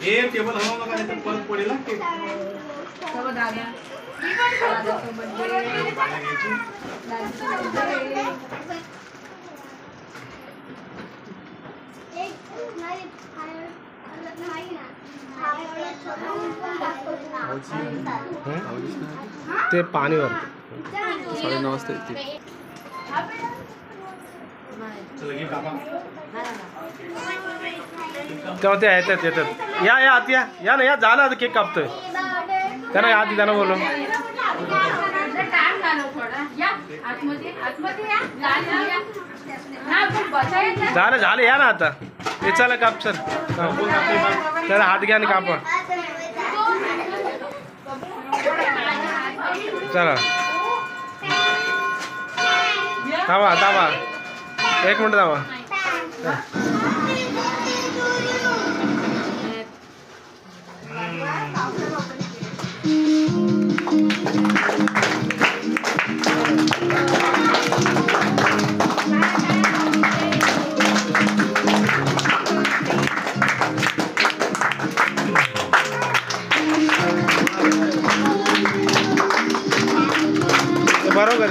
ये टेबल हवा नका नाही तर परत पडेल ते सर्व दादा ते पाणी वर 9:30 वाजता येते. चला घे काका तेव्हा ते येतात या या आत या ना या झालं आता केक कापतोय त्यांना आधी त्यांना बोलव झालं या ना आता ते चला काप सर त्याला हात घ्या आणि कापा चला थांबा 1 मिनिट थांबा बरोबर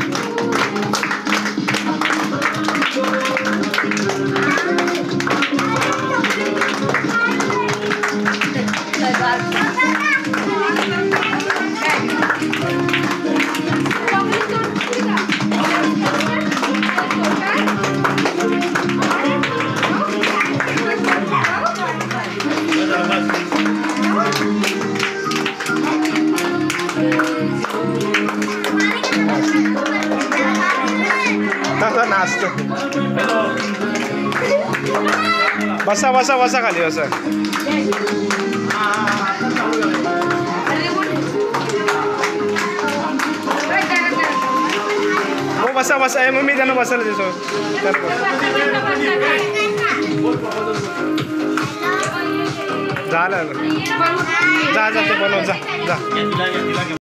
नाचतो बसा बसा बसा खाली बसा हो बसा बसा मग मी त्यांना बसायला देतो झालं जा ते बनव जा